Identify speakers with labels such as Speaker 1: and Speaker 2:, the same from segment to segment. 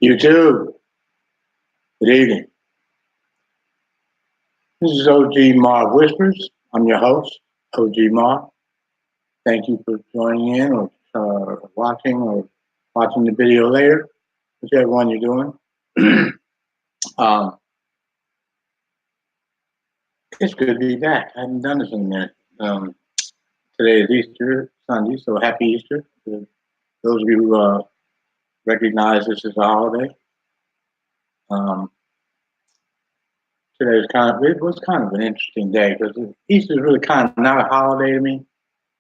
Speaker 1: YouTube, good evening. This is OGMarv Whispers. I'm your host, OGMarv. Thank you for joining in or watching the video later, whichever one you're doing. um, it's good to be back. I haven't done this in a minute. Today is Easter Sunday, so happy Easter to those of you who recognize this as a holiday. Today was kind of an interesting day because Easter is really kind of not a holiday to me.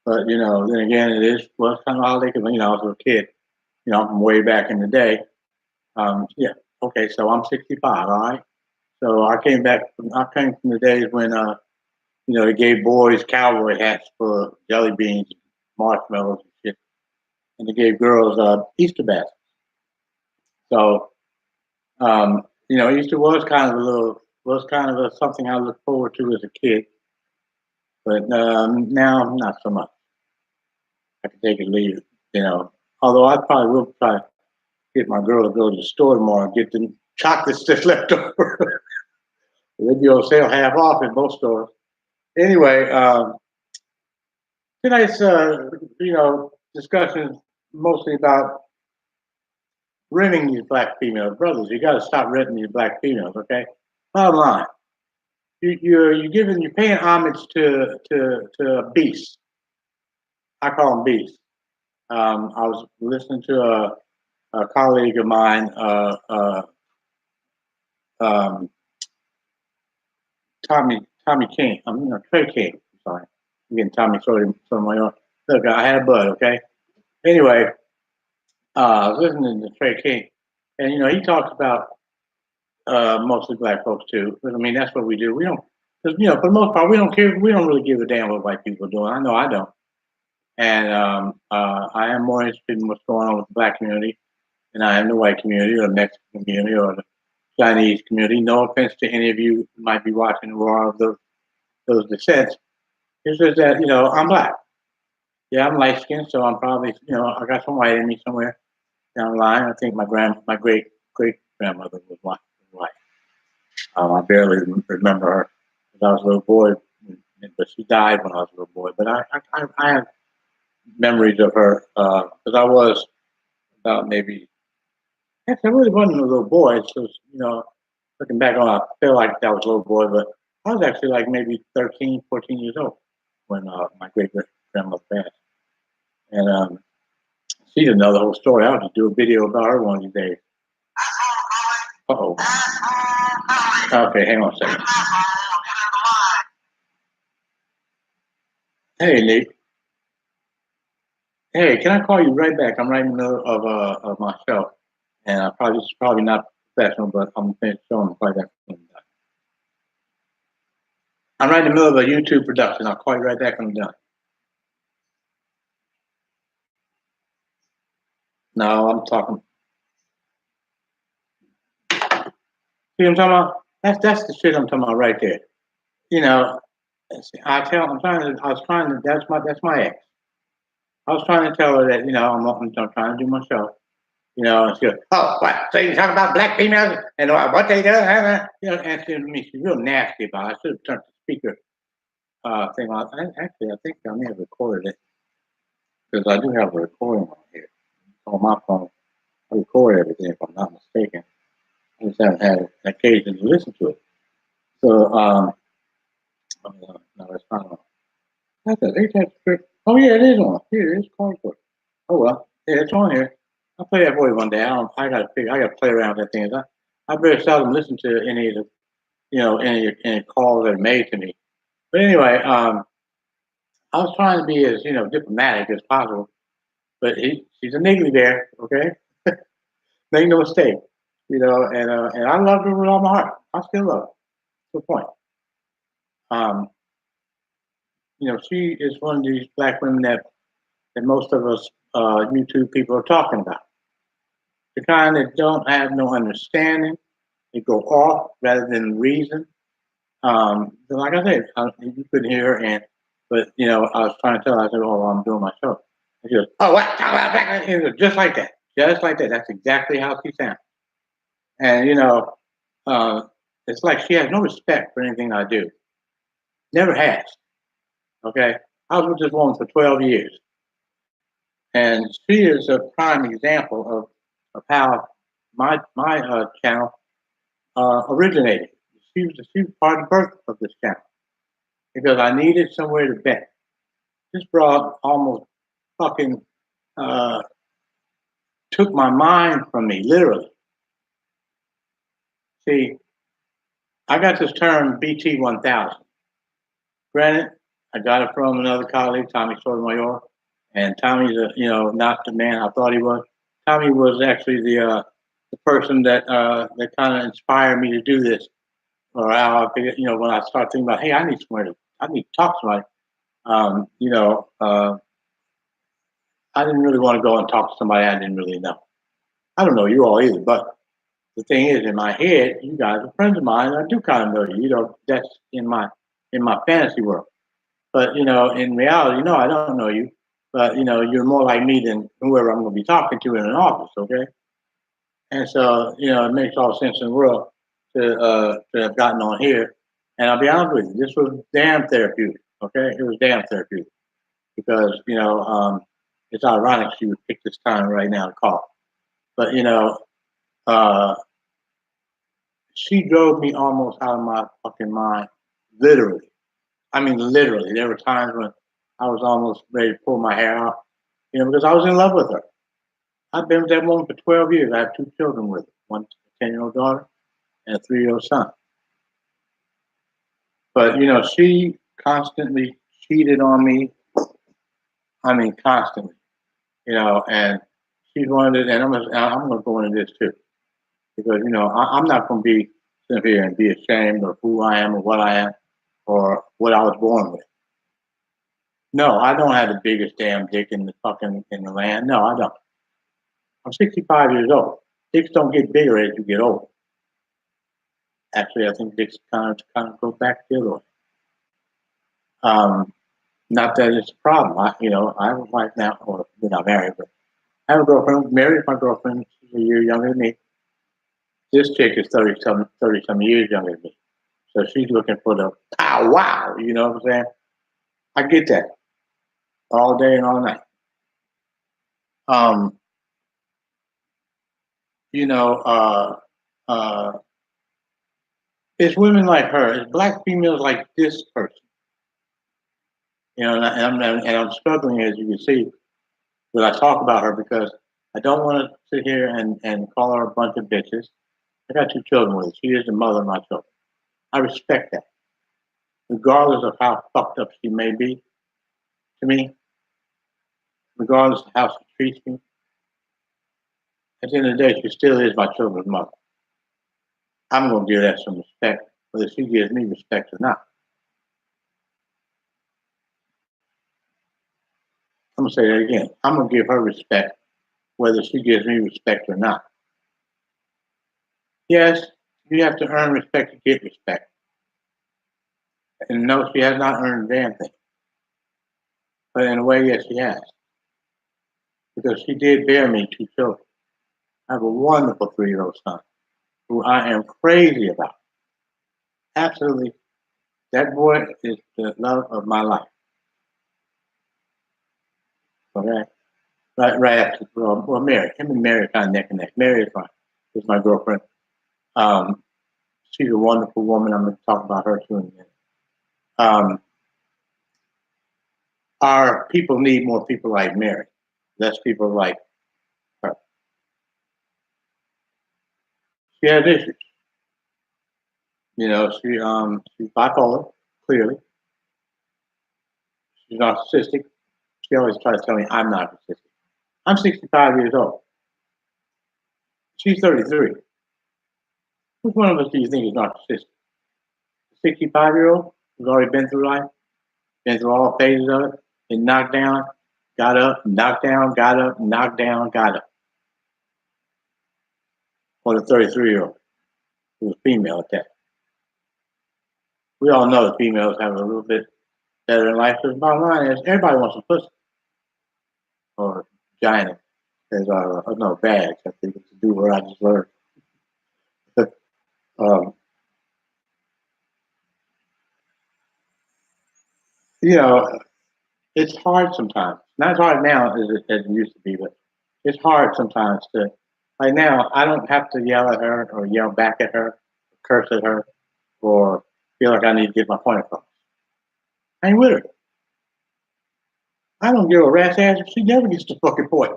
Speaker 1: But then again, was kind of a holiday because I was a kid. From way back in the day. Yeah. Okay. So I'm 65. All right. So I came from the days when they gave boys cowboy hats for jelly beans, marshmallows, and shit, and they gave girls Easter baskets. So Easter was kind of something I looked forward to as a kid, but now not so much. I can take it or leave it. Although I probably will try to get my girl to go to the store tomorrow and get the chocolates that's left over. They'll be on sale half off in both stores. Anyway, tonight's discussion is mostly about renting these black females. Brothers, you got to stop renting these black females, okay? Bottom line, you're paying homage to beasts. I call them beasts. I was listening to a colleague of mine, Tommy King. Trey King. Sorry, I'm getting Tommy sorry my own. Look, I had a bud. Okay. Anyway, I was listening to Trey King, and he talks about mostly black folks too. But I mean, that's what we do. We don't, because for the most part, we don't care. We don't really give a damn what white people are doing. I know I don't. And I am more interested in what's going on with the black community than I am the white community or the Mexican community or the Chinese community. No offense to any of you who might be watching who are of those descents. It's just that, I'm black. Yeah, I'm light skinned, so I'm probably, I got some white in me somewhere down the line. I think my great grandmother was white. I barely remember her because I was a little boy, but she died when I was a little boy. But I have memories of her because I was about maybe, actually, I really wasn't a little boy. So, looking back on it, I feel like that was a little boy, but I was actually like maybe 13, 14 years old when my great-grandmother passed. And she's another whole story. I'll just do a video about her one of these days. Uh-oh. Okay, hang on a second. Hey, Nick. Hey, can I call you right back? I'm right in the middle of my show. And this is probably not professional, but I'm finished showing the quite that. I'm right in the middle of a YouTube production. I'll call you right back when I'm done. No, I'm talking. See what I'm talking about? That's the shit I'm talking about right there. That's my ex. I was trying to tell her that, I'm trying to do my show. And she goes, oh, what? So you talking about black females and what they do? Answering me. She's real nasty about it. I should have turned the speaker thing on. Actually, I think I may have recorded it because I do have a recording on here. On my phone, I record everything if I'm not mistaken. I just haven't had an occasion to listen to it. So, no, it's not on. That's a script. Oh, yeah, it is on. Here, it's called for it. Oh, well. Yeah, it's on here. I'll play that for you one day. I gotta play around with that thing. I very seldom listen to any of the, any calls that are made to me. But anyway, I was trying to be as, diplomatic as possible. But she's a niggly there, okay? Make no mistake. And I love her with all my heart. I still love her. Good point. She is one of these black women that most of us YouTube people are talking about. The kind that don't have no understanding. They go off rather than reason. Like I said, you couldn't hear her, but I was trying to tell her. I said, "Oh, I'm doing my show." And she goes, "Oh, what? Talk about black?" Just like that. Just like that. That's exactly how she sounds. And it's like she has no respect for anything I do. Never has. Okay, I was with this woman for 12 years, and she is a prime example of how my channel originated. She was part of the birth of this channel because I needed somewhere to vent. This broad almost fucking uh, took my mind from me, literally. See, I got this term BT 1000. Granted, I got it from another colleague, Tommy Sotomayor, and Tommy's not the man I thought he was. Tommy was actually the person that kind of inspired me to do this, or how I figured, when I started thinking about, hey, I need to talk to somebody. I didn't really want to go and talk to somebody I didn't really know. I don't know you all either, but the thing is, in my head, you guys are friends of mine. I do kind of know you. That's in my fantasy world. But in reality, no, I don't know you. But you're more like me than whoever I'm going to be talking to in an office. Okay, and so it makes all sense in the world to have gotten on here. And I'll be honest with you, this was damn therapeutic. Okay, it was damn therapeutic because it's ironic she would pick this time right now to call. But uh, she drove me almost out of my fucking mind, literally. I mean, literally. There were times when I was almost ready to pull my hair out, because I was in love with her. I've been with that woman for 12 years. I have two children with her, one 10-year-old daughter and a 3-year-old son. But, she constantly cheated on me. I mean, constantly, and she's one of the, and I'm going to go into this too, because, I'm not going to be sitting here and be ashamed of who I am or what I am or what I was born with. No, I don't have the biggest damn dick in the land. No, I don't. I'm 65 years old. Dicks don't get bigger as you get older. Actually, I think dicks kind of go back the other way. Not that it's a problem. I have a wife now, or we're not married, but I have a girlfriend. Married my girlfriend. She's a year younger than me. This chick is 30 some years younger than me. So she's looking for the pow wow. You know what I'm saying? I get that all day and all night. Um, you know, uh, uh, it's women like her, it's black females like this person. And I'm struggling, as you can see, when I talk about her because I don't want to sit here and call her a bunch of bitches. I got two children with her. She is the mother of my children. I respect that, regardless of how fucked up she may be to me, regardless of how she treats me. At the end of the day, she still is my children's mother. I'm going to give that some respect, whether she gives me respect or not. I'm going to say that again. I'm going to give her respect, whether she gives me respect or not. Yes, you have to earn respect to get respect. And no, she has not earned a damn thing. But in a way, yes, she has. Because she did bear me two children. I have a wonderful 3-year-old son who I am crazy about. Absolutely. That boy is the love of my life. Okay? Right after, Mary. Him and Mary are kind of neck and neck. Mary is my girlfriend. She's a wonderful woman. I'm going to talk about her too in a minute. Our people need more people like Mary, less people like her. She has issues. She's bipolar, clearly. She's narcissistic. She always tries to tell me I'm narcissistic. I'm 65 years old. She's 33. Which one of us do you think is narcissistic? A 65-year-old who's already been through life, been through all phases of it, been knocked down, got up, knocked down, got up, knocked down, got up. Or the 33-year-old who's female at that. We all know that females have a little bit better in life. Because the bottom line is everybody wants a pussy or vagina. There's no bags. I think it's a do where I just learned. Um, you know, it's hard sometimes. Not as hard now as it used to be, but it's hard sometimes to. Like now, I don't have to yell at her or yell back at her, curse at her, or feel like I need to get my point across. I ain't with her. I don't give a rat's ass if she never gets the fucking point.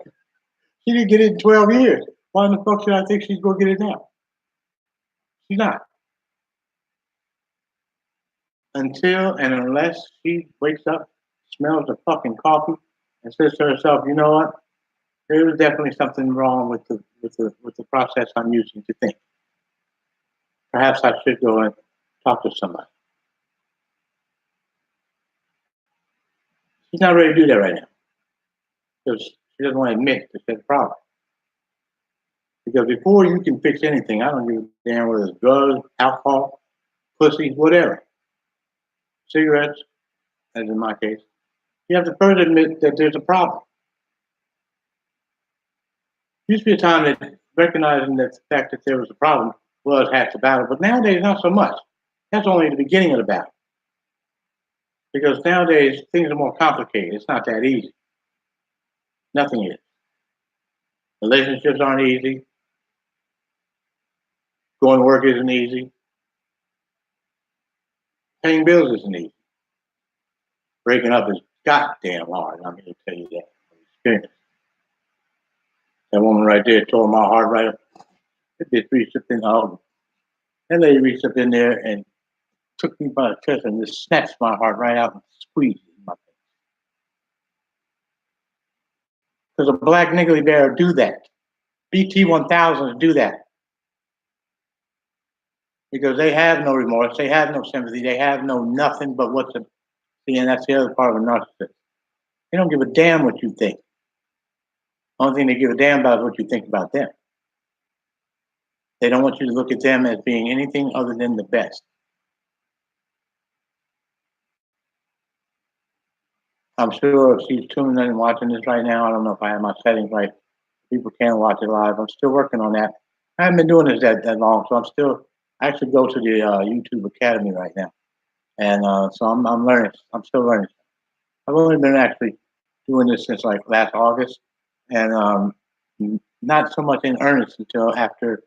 Speaker 1: She didn't get it in 12 years. Why in the fuck should I think she's going to get it now? She's not. Until and unless she wakes up, smells the fucking coffee, and says to herself, you know what? There was definitely something wrong with the process I'm using to think. Perhaps I should go and talk to somebody. She's not ready to do that right now because she doesn't want to admit that there's a problem. Because before you can fix anything, I don't give a damn whether it's drugs, alcohol, pussy, whatever, cigarettes, as in my case, you have to first admit that there's a problem. There used to be a time that recognizing that the fact that there was a problem was half the battle, but nowadays not so much. That's only the beginning of the battle. Because nowadays things are more complicated. It's not that easy. Nothing is. Relationships aren't easy. Going to work isn't easy. Paying bills isn't easy. Breaking up is goddamn hard. I'm here to tell you that from experience. That woman right there tore my heart right up. That bitch reached up in that lady reached up in there and took me by the chest and just snatched my heart right out and squeezed it in my face. Because a black niggly bear do that. BT 1000s do that. Because they have no remorse, they have no sympathy, they have no nothing but what's a see, and that's the other part of a narcissist. They don't give a damn what you think. Only thing they give a damn about is what you think about them. They don't want you to look at them as being anything other than the best. I'm sure if she's tuning in and watching this right now, I don't know if I have my settings right. People can watch it live. I'm still working on that. I haven't been doing this that long, so I'm still. I actually go to the YouTube Academy right now, and so I'm learning. I'm still learning. I've only been actually doing this since like last August, and not so much in earnest until after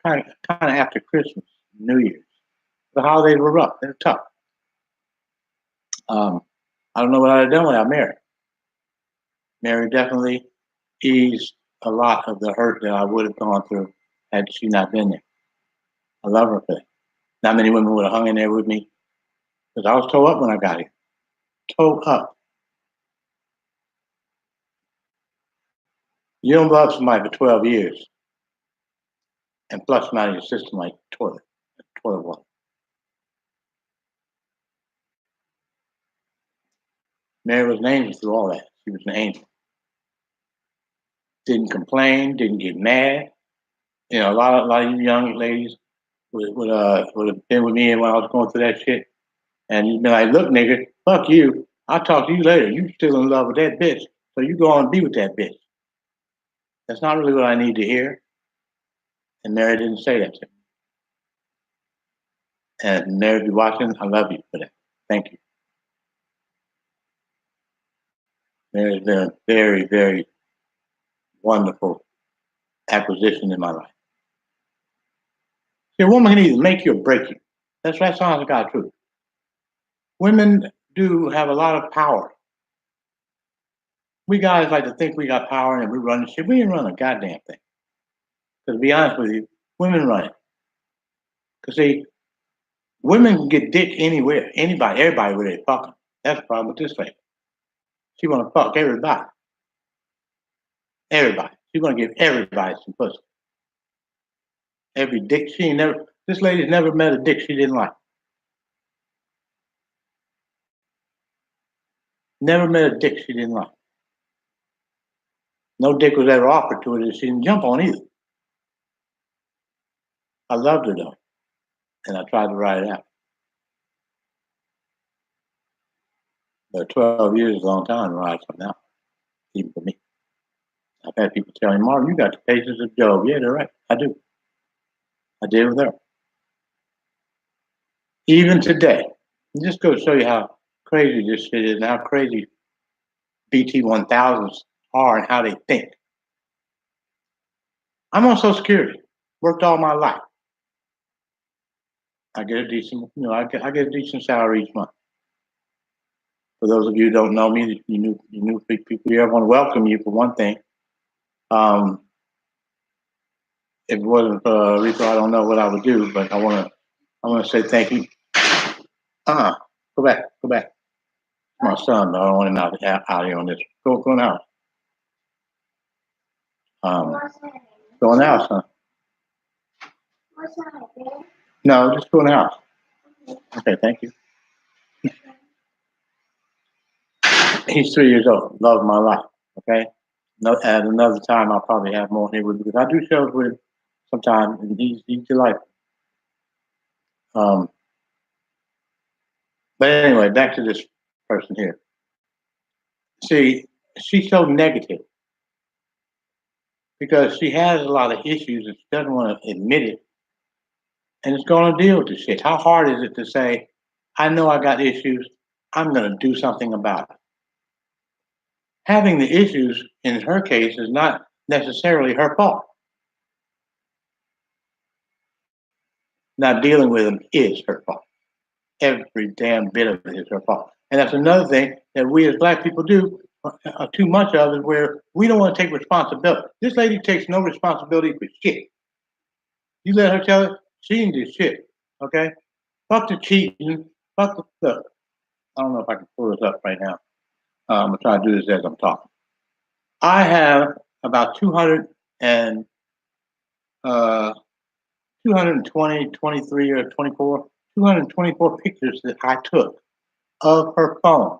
Speaker 1: kind of after Christmas, New Year's. The holidays were rough; they're tough. Um, I don't know what I'd have done without Mary. Mary definitely eased a lot of the hurt that I would have gone through had she not been there. I love her for that. Not many women would have hung in there with me because I was toe up when I got here. Toe up. You don't love somebody for 12 years and flush them out of your system like toilet water. Mary was an angel through all that. She was an angel. Didn't complain, didn't get mad. You know, a lot of you young ladies would have been with me when I was going through that shit. And you'd be like, look, nigga, fuck you. I'll talk to you later. You still in love with that bitch. So you go on and be with that bitch. That's not really what I need to hear. And Mary didn't say that to me. And Mary, if you're watching, I love you for that. Thank you. Mary's been a very, very wonderful acquisition in my life. See, a woman can either make you or break you. That sounds like God's truth. Women do have a lot of power. We guys like to think we got power and we run the shit. We ain't run a goddamn thing. Because to be honest with you, women run it. Because see, women can get dick anywhere, anybody, everybody with it fucking. That's the problem with this lady. She want to fuck everybody. Everybody. She want to give everybody some pussy. Every dick she never. This lady's never met a dick she didn't like. Never met a dick she didn't like. No dick was ever offered to her that she didn't jump on either. I loved her though, and I tried to ride it out. But 12 years is a long time to ride something out, even for me. I've had people tell me, Marv, you got the patience of Job. Yeah, they're right. I do. I did with her. Even today. And just go show you how crazy this shit is and how crazy BT-1000s are and how they think. I'm on Social Security. Worked all my life. I get a decent, I get a decent salary each month. For those of you who don't know me, you new people here, I want to welcome you for one thing. If it wasn't for Rico, I don't know what I would do, but I want to say thank you. Go back. My son, though, I don't want him out here on this. Go now. Go now, son. No, just go now. Okay, thank you. He's 3 years old. Love my life. Okay. No, at another time, I'll probably have more here with him because I do shows with him sometimes, and he's delightful. But anyway, back to this person here. See, she's so negative because she has a lot of issues and she doesn't want to admit it, and it's going to deal with the shit. How hard is it to say, I know I got issues, I'm going to do something about it? Having the issues, in her case, is not necessarily her fault. Not dealing with them is her fault. Every damn bit of it is her fault. And that's another thing that we as Black people do too much of, is where we don't want to take responsibility. This lady takes no responsibility for shit. You let her tell it, she didn't do shit. Okay? Fuck the cheating. Fuck the stuff. I don't know if I can pull this up right now. I'm going to try to do this as I'm talking. I have about 220, 23, or 24, 224 pictures that I took of her phone.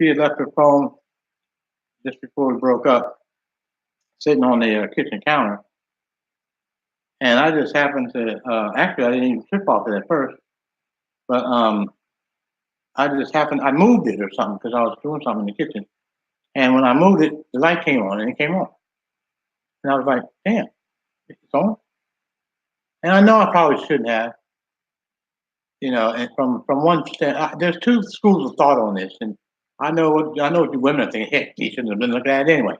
Speaker 1: She had left her phone just before we broke up, sitting on the kitchen counter. And I just happened to, actually, I didn't even trip off it at first, but I moved it or something because I was doing something in the kitchen. And when I moved it, the light came on and it came on. And I was like, damn, it's on. And I know I probably shouldn't have, and from one stand, there's two schools of thought on this. And I know what you women are thinking, heck, you shouldn't have been looking at it anyway.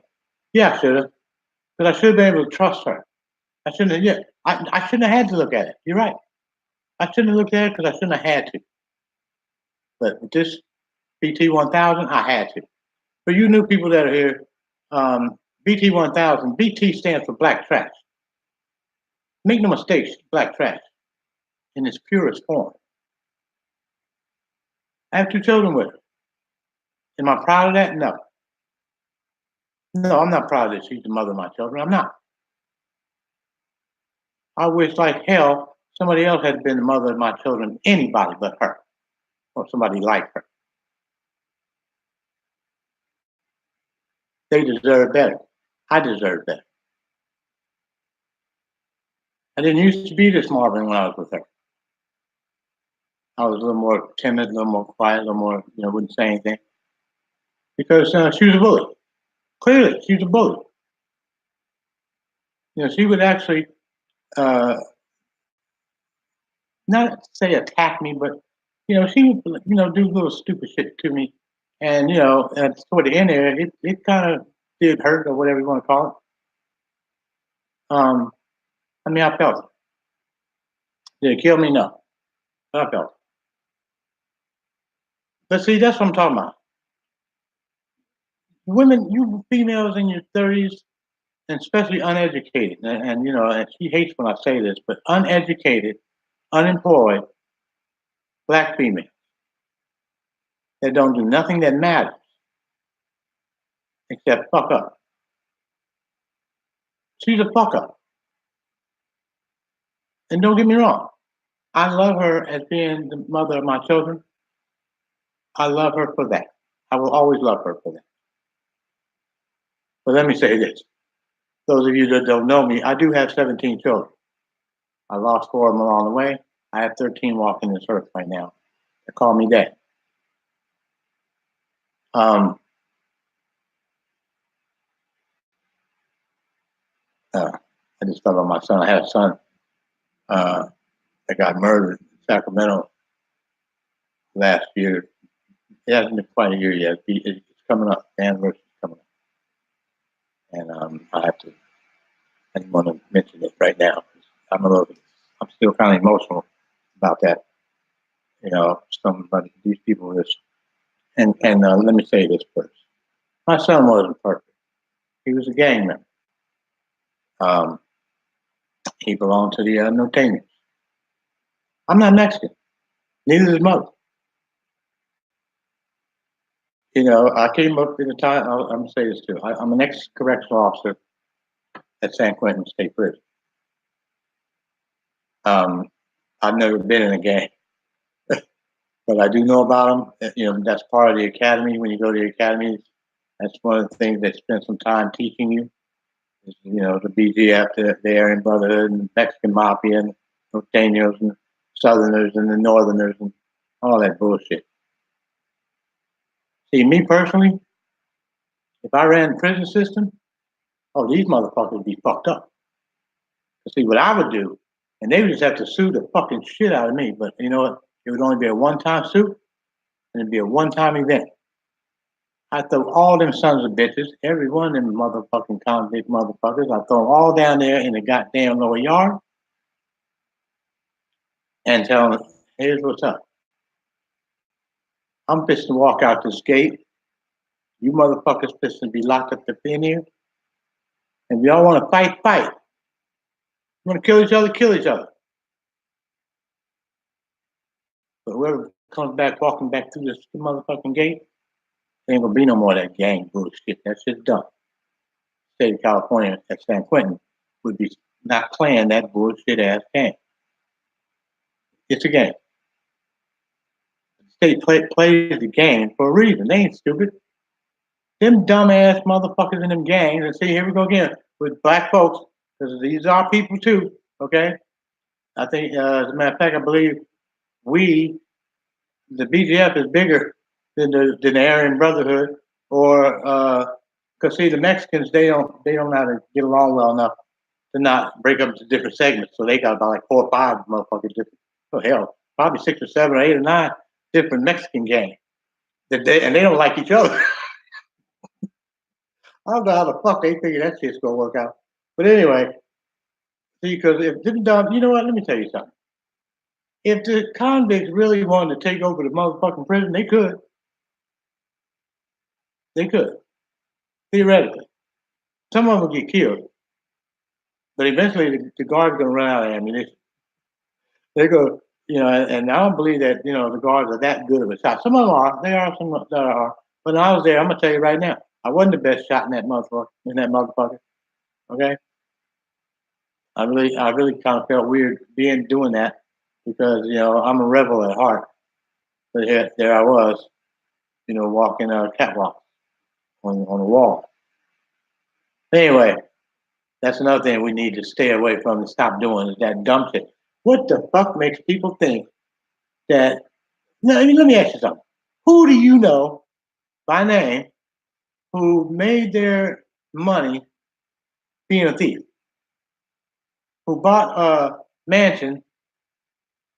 Speaker 1: Yeah, I should have. Because I should have been able to trust her. I shouldn't have, I shouldn't have had to look at it. You're right. I shouldn't have looked at it because I shouldn't have had to. But with this BT-1000, I had to. For you new people that are here, BT-1000, BT stands for black trash. Make no mistakes, black trash in its purest form. I have 2 children with her. Am I proud of that? No. No, I'm not proud that she's the mother of my children. I'm not. I wish like hell somebody else had been the mother of my children, anybody but her, or somebody like her. They deserve better. I deserve better. I didn't used to be this Marvin when I was with her. I was a little more timid, a little more quiet, a little more, wouldn't say anything. Because she was a bully. Clearly, she was a bully. She would actually, not say attack me, but, she would, do little stupid shit to me. And, and toward the end there, it kind of did hurt or whatever you want to call it. I felt it. Did it kill me? No. But I felt it. But see, that's what I'm talking about. Women, you females in your 30s, and especially uneducated, and she hates when I say this, but uneducated, unemployed, Black females that don't do nothing that matters except fuck up. She's a fuck up. And don't get me wrong, I love her as being the mother of my children. I love her for that. I will always love her for that. But let me say this. Those of you that don't know me, I do have 17 children. I lost 4 of them along the way. I have 13 walking this earth right now. They call me dad. I just thought about my son. I had a son that got murdered Sacramento last year. It hasn't been quite a year yet. It's coming up. The anniversary's coming up, and I didn't want to mention it right now. I'm still kind of emotional about that. These people just and let me say this first. My son wasn't perfect. He was a gang member. Um, he belonged to the Notainers. I'm not Mexican. Neither is his mother. I came up at the time. I'm gonna say this too. I'm an ex-correctional officer at San Quentin State Prison. I've never been in a gang, but I do know about them. That's part of the academy. When you go to the academy, that's one of the things they spend some time teaching you. The BGF, the Aryan Brotherhood, and the Mexican Mafia, and the Norteños, and the Southerners, and the Northerners, and all that bullshit. See, me personally, if I ran the prison system, these motherfuckers would be fucked up. See, what I would do, and they would just have to sue the fucking shit out of me. But you know what? It would only be a one-time suit, and it'd be a one-time event. I throw all them sons of bitches, every one of them motherfucking convict motherfuckers, I throw them all down there in the goddamn lower yard and tell them, here's what's up. I'm fixing to walk out this gate. You motherfuckers fixing to be locked up in here. And if y'all want to fight, fight. You want to kill each other, kill each other. But whoever comes back, walking back through this motherfucking gate, there ain't gonna be no more of that gang bullshit. That shit's done. State of California at San Quentin would be not playing that bullshit ass game. It's a game. The state plays the game for a reason. They ain't stupid. Them dumbass motherfuckers in them gangs, and see, here we go again with black folks, because these are people too, okay? I think, as a matter of fact, I believe the BGF is bigger than the Aryan Brotherhood, or because see, the Mexicans they don't know how to get along well enough to not break up into different segments. So they got about like 4 or 5 motherfucking different, hell, probably 6 or 7 or 8 or 9 different Mexican gangs. And they don't like each other. I don't know how the fuck they figure that shit's gonna work out. But anyway, see, because if them dumb, you know what? Let me tell you something. If the convicts really wanted to take over the motherfucking prison, they could. They could, theoretically. Some of them would get killed, but eventually the guards are gonna run out of ammunition. They go, and I don't believe that the guards are that good of a shot. Some of them are. They are some that are. But when I was there, I'm gonna tell you right now, I wasn't the best shot in that motherfucker. Okay. I really kind of felt weird doing that because I'm a rebel at heart. But there I was, walking a catwalk on the wall. Anyway, that's another thing we need to stay away from and stop doing is that dumb shit. What the fuck makes people think that? No, let me ask you something. Who do you know by name who made their money being a thief? Who bought a mansion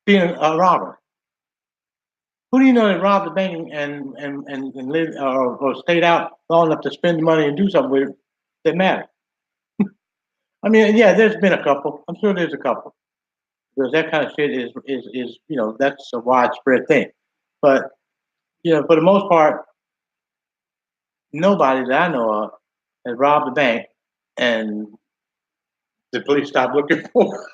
Speaker 1: being a robber? Who do you know that robbed the bank and lived or stayed out long enough to spend the money and do something with it that mattered? I mean, yeah, there's been a couple. I'm sure there's a couple because that kind of shit is that's a widespread thing. But for the most part, nobody that I know of has robbed a bank and the police stop looking for.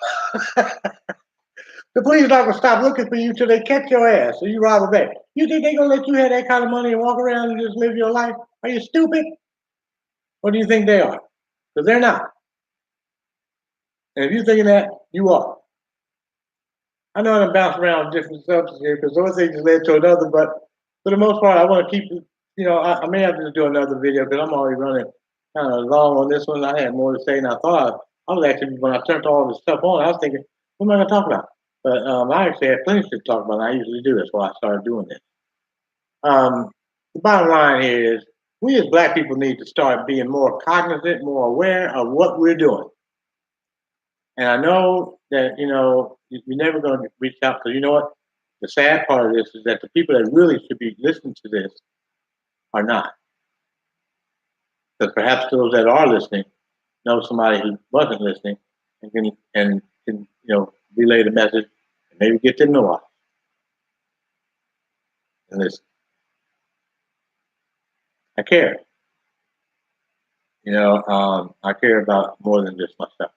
Speaker 1: The police not gonna stop looking for you till they catch your ass. So you rob a bank. You think they gonna let you have that kind of money and walk around and just live your life? Are you stupid? Or do you think they are? Because they're not. And if you're thinking that, you are. I know I'm bouncing around different subjects here because one thing just led to another, but for the most part, I want to keep it. I may have to do another video because I'm already running kind of long on this one. I had more to say than I thought. I was actually, when I turned all this stuff on, I was thinking, what am I going to talk about? But I actually had plenty to talk about. And I usually do. That's why I started doing this. The bottom line here is we as Black people need to start being more cognizant, more aware of what we're doing. And I know that, you're never going to reach out, because you know what? The sad part of this is that the people that really should be listening to this are not. Because perhaps those that are listening know somebody who wasn't listening and can relay the message and maybe get them to watch and listen. I care. I care about more than just myself.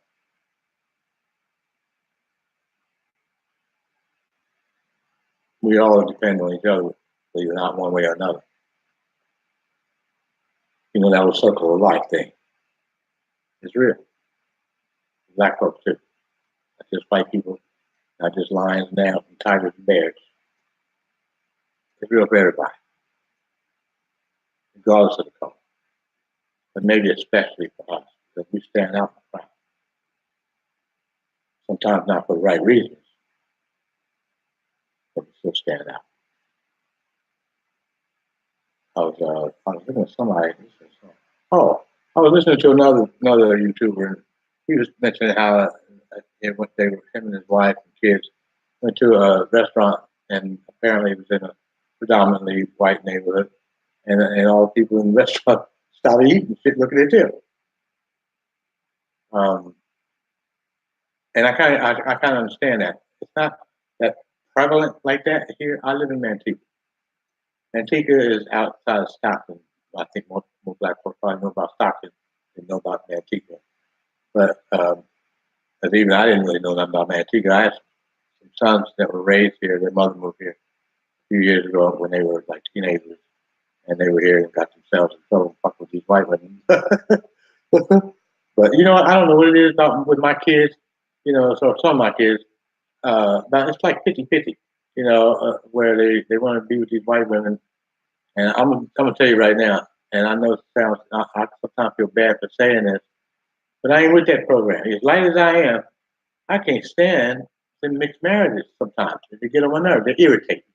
Speaker 1: We all depend on each other, believe it or not, one way or another. That whole circle of life thing is real. Black folks too. Not just white people, not just lions, now and tigers and bears. It's real for everybody, regardless of the color. But maybe especially for us, because we stand out in the crowd. Sometimes not for the right reasons, but we still stand out. I was looking at somebody. Oh, I was listening to another YouTuber, and he was mentioning how him and his wife and kids went to a restaurant, and apparently it was in a predominantly white neighborhood, and all the people in the restaurant started eating shit, looking at them. Um, and I kind of understand that. It's not that prevalent like that here. I live in Manteca. Manteca is outside of Stockton. I think more black folks probably know about Stockton than know about Manteca. But because even I didn't really know nothing about Manteca. I had some sons that were raised here. Their mother moved here a few years ago when they were like teenagers, and they were here and got themselves in trouble and fuck with these white women. But I don't know what it is about with my kids. So some of my kids, but it's like 50-50. Where they want to be with these white women, and I'm gonna tell you right now. And I know it sounds, I sometimes feel bad for saying this, but I ain't with that program. As light as I am, I can't stand the mixed marriages sometimes. They get on my nerves. They irritate me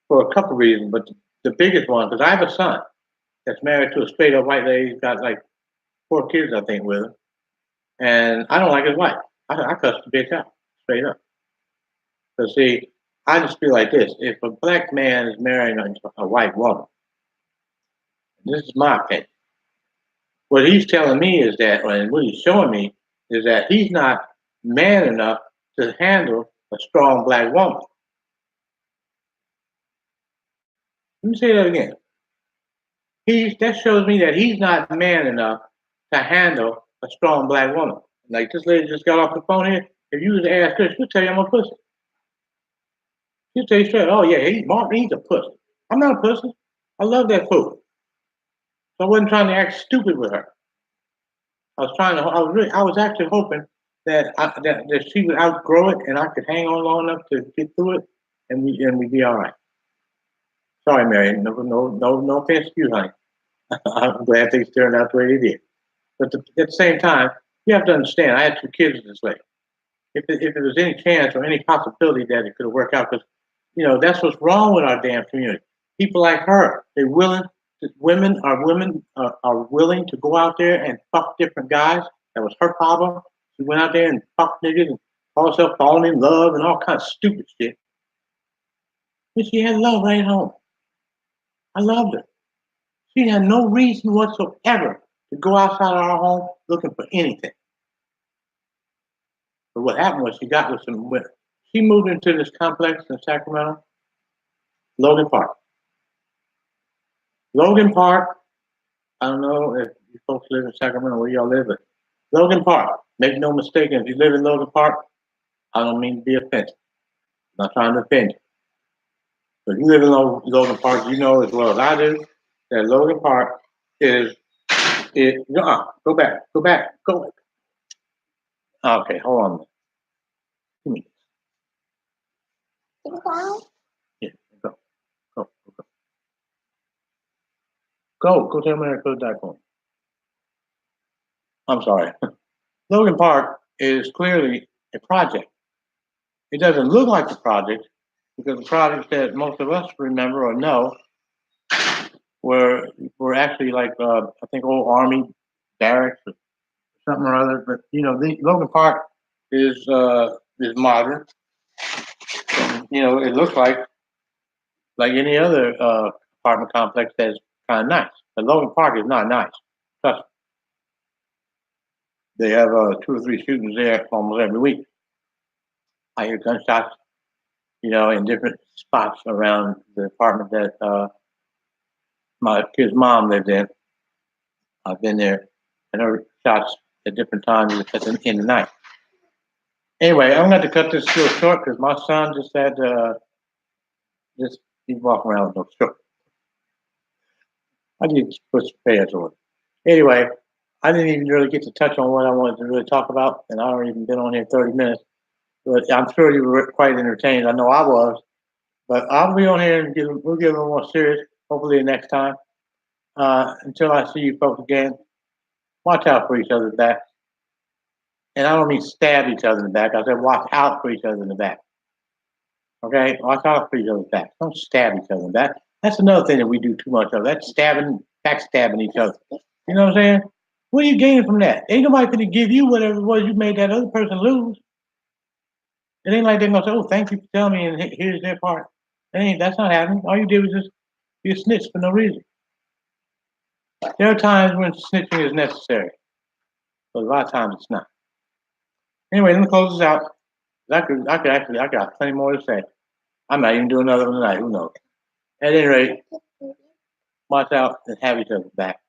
Speaker 1: for a couple of reasons, but the biggest one, because I have a son that's married to a straight up white lady. He's got like 4 kids, I think, with her. And I don't like his wife. I cuss the bitch out, straight up. So see, I just feel like this. If a black man is marrying a white woman, this is my opinion. What he's telling me is that, and what he's showing me is that he's not man enough to handle a strong black woman. Let me say that again. That shows me that he's not man enough to handle a strong black woman. Like this lady just got off the phone here. If you was to ask her, she'll tell you I'm a pussy. She'll tell you straight, oh yeah, Martin, he's a pussy. I'm not a pussy. I love that food. So I wasn't trying to act stupid with her. I was actually hoping that she would outgrow it and I could hang on long enough to get through it and we'd be all right. Sorry, Mary. No offense to you, honey. I'm glad things turned out the way they did. But at the same time, you have to understand, I had 2 kids this way. If there was any chance or any possibility that it could have worked out, because that's what's wrong with our damn community. People like her, women are willing to go out there and fuck different guys. That was her problem. She went out there and fucked niggas and called herself falling in love and all kinds of stupid shit. But she had love right at home. I loved her. She had no reason whatsoever to go outside our home looking for anything. But what happened was she got with some women. She moved into this complex in Sacramento, Logan Park. Logan Park, I don't know if you folks live in Sacramento, where y'all live, but Logan Park, make no mistake, if you live in Logan Park, I don't mean to be offensive. I'm not trying to offend you. But if you live in Logan Park, you know as well as I do that Logan Park go back. Okay, hold on. Give me this. Yeah, go. Go tell me to put that phone. I'm sorry. Logan Park is clearly a project. It doesn't look like a project because the projects that most of us remember or know were actually like I think old army barracks or something or other. But you know, the Logan Park is modern. And, you know, it looks like any other apartment complex that's kind of nice. But Logan Park is not nice. Trust me. They have 2 or 3 shootings there almost every week. I hear gunshots, you know, in different spots around the apartment that my kid's mom lived in. I've been there and heard shots at different times in the night. Anyway, I'm going to cut this real short because my son just had just he's walking around with no stroke. I need to put some pads on. Anyway, I didn't even really get to touch on what I wanted to really talk about, and I haven't even been on here 30 minutes. But I'm sure you were quite entertained. I know I was. But I'll be on here and we'll get a little more serious, hopefully the next time. Until I see you folks again, watch out for each other's back. And I don't mean stab each other in the back. I said watch out for each other in the back. Okay? Watch out for each other's back. Don't stab each other in the back. That's another thing that we do too much of. That's backstabbing each other. You know what I'm saying? What are you gaining from that? Ain't nobody gonna give you whatever it was you made that other person lose. It ain't like they're gonna say, "Oh, thank you for telling me," and here's their part. That's not happening. All you did was just be a snitch for no reason. There are times when snitching is necessary, but a lot of times it's not. Anyway, let me close this out. I got plenty more to say. I might even do another one tonight. Who knows? At any rate, watch out and have each other back.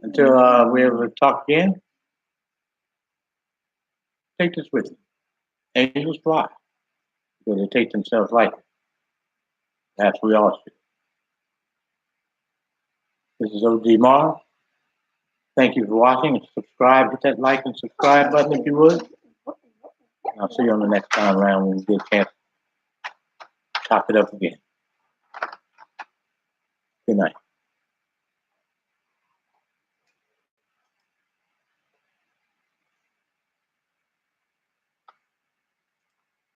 Speaker 1: Until we ever talk again, take this with you. Angels fly because they take themselves lightly. That's what we all should. This is OGMarv. Thank you for watching and subscribe. Hit that like and subscribe button if you would. And I'll see you on the next time around when we get a chance to chop it up again. Good night.